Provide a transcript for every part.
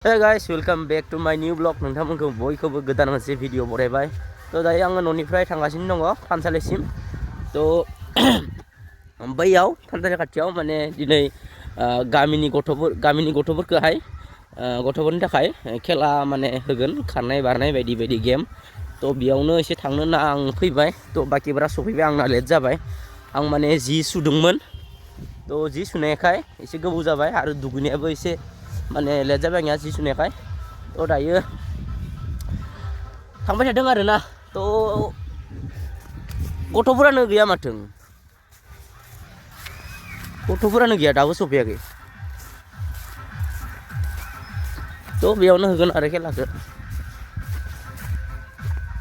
Hey guys, welcome back to my new vlog. नोंथांमोनखौ बयखौबो गोदान मोनसे भिडिअ बरायबाय। थ' दायो आङो न'निफ्राय थांगासिनो दङ थानसालिसिम। थ' बैयाव थानसालि खाथियाव माने दिनै गामिनि गथ'फोरखौहाय गथ'फोरनि थाखाय खेला माने होगोन खारनाय बारनाय बायदि बायदि गेम। थ' बेयावनो एसे थांनो होनना आं फैबाय। थ' बाखिफोरा सफैबाय आंना लेट जाबाय। आं माने जि सुदोंमोन। थ' जि सुनायखाय एसे गोबाव जाबाय आरो दुगैनायाबो एसे माने लेट जाबाय आंनिया जि सुनायखाय। थ' दायो थांबाय थादों आरोना। थ' गथ'फोरानो गैया माथो। गथ'फोरानो गैया दाबो सफैयाखै। थ' बेयावनो होगोन आरो खेलाखौ।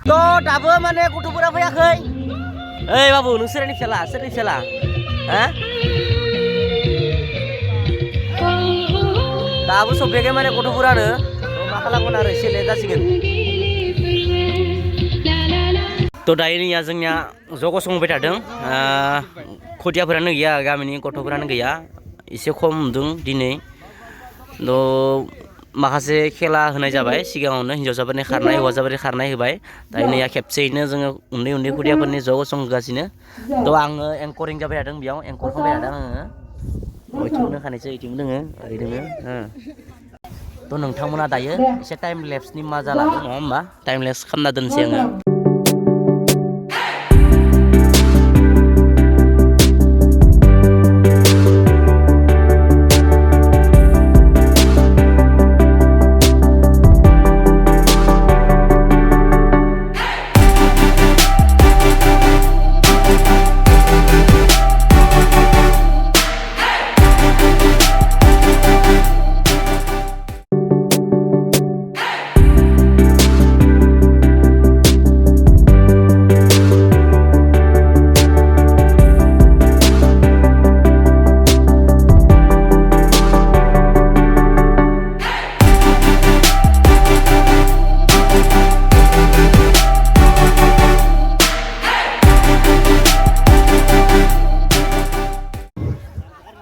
थ' दाबो माने गथ'फोरा फैयाखै। ओइ बाबु नों सोरनि फिसाला हा दाबो सफैयाखै माने गथ'फोरानो। थ' मा खालामगोन आरो एसे लेट जासिगोन। थ' दायो नैया जोंनिया ज' गसंबाय थादों। खुदियाफोरानो गैया गामिनि गथ'फोरानो गैया एसे खम नुदों दिनै। थ' माखासे खेला होनाय जाबाय सिगाङावनो हिन्जावसाफोरनि खारनाय हौवासाफोरनि खारनाय होबाय। दायो नैया खेबसेयैनो जोङो उन्दै उन्दै खुदियाफोरनि ज' गसंगासिनो। थ' आङो एंकरिं जाबाय थादों बेयाव एंकर खालामबाय थादों आङो। ओइथिंबो खानैसो ओइथिंबो दोङो ओरै दोङो। थ' नोंथांमोना दायो एसे टाइम लेप्सनि मजा लादों नङा होमबा टाइम लेप्स खालामना दोनसै आङो।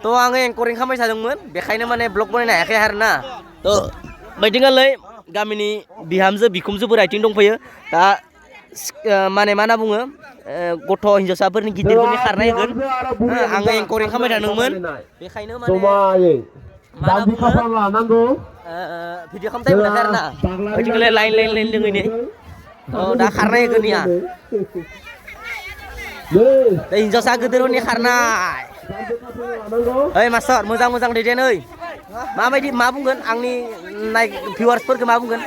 थ' आङो एंकरिं खालामबाय थादोंमोन बेखायनो माने ब्लग बनायनो हायाखै आरोना। थ' बैदिनखालि गामिनि बिहामजो बिखुनजोफोर आथिं दंफैयो दा माने मा होनना बुङो गथ' हिन्जावसाफोरनि गिदिरफोरनि खारनाय होगोन। आङो एंकरिं खालामबाय थादोंमोन बेखायनो माने मा होनना बुङो भिडिअ खालामनो टाइम मोनाखै आरोना। बैदिनखालि लाइन दोङैनो दा खारनाय होगोन इया दा हिन्जावसा गिदिरफोरनि खारनाय। ओइ मास्टार मोजां दैदेन ओइ माबायदि मा बुंगोन आंनि भिउवार्सफोरखौ मा बुंगोन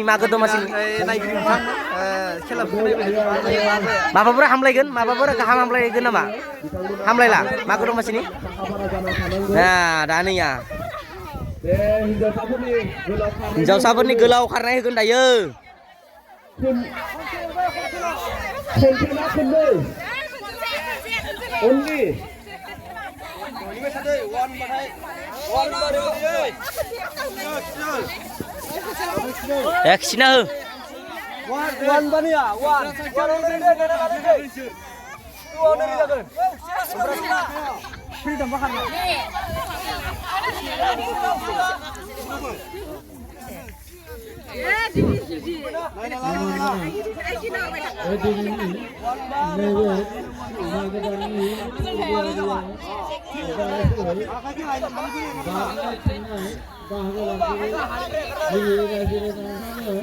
मागो दमासिनि माबाफोर हामलायगोन माबाफोर गाहाम हामलायगोन नामा हामलायला मागो दमासिनि दा नैया हिन्जावसाफोरनि गोलाव खारनाय होगोन दायो। खिना हो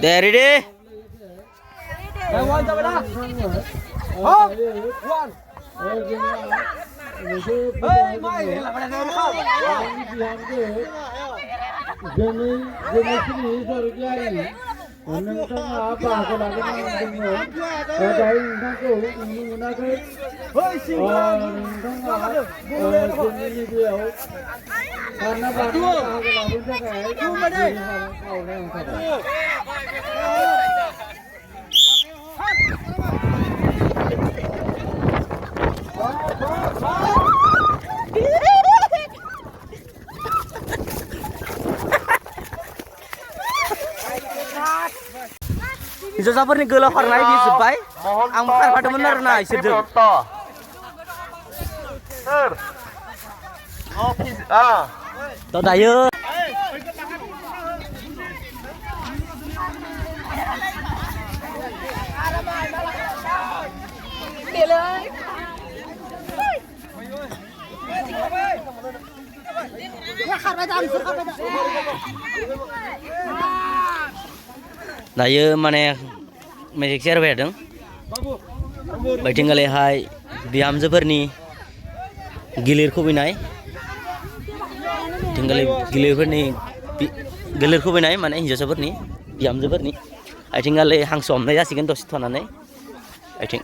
दे रेडि हिन्जावसाफोरनि गोलाव खारनाय बे जोब्बाय आंबो खारफादोंमोन आरोना इसोरजों थ' दायो दायो माने मेजिक चेयार फैदों बैथिंगालैहाय बिहामजोफोरनि गिलिर खुबैनाय गिलिर खुबैनाय माने हिन्जावसाफोरनि बिहामजोफोरनि आथिंगालै हांसो हमनाय जासिगोन दसे थानानै आथिं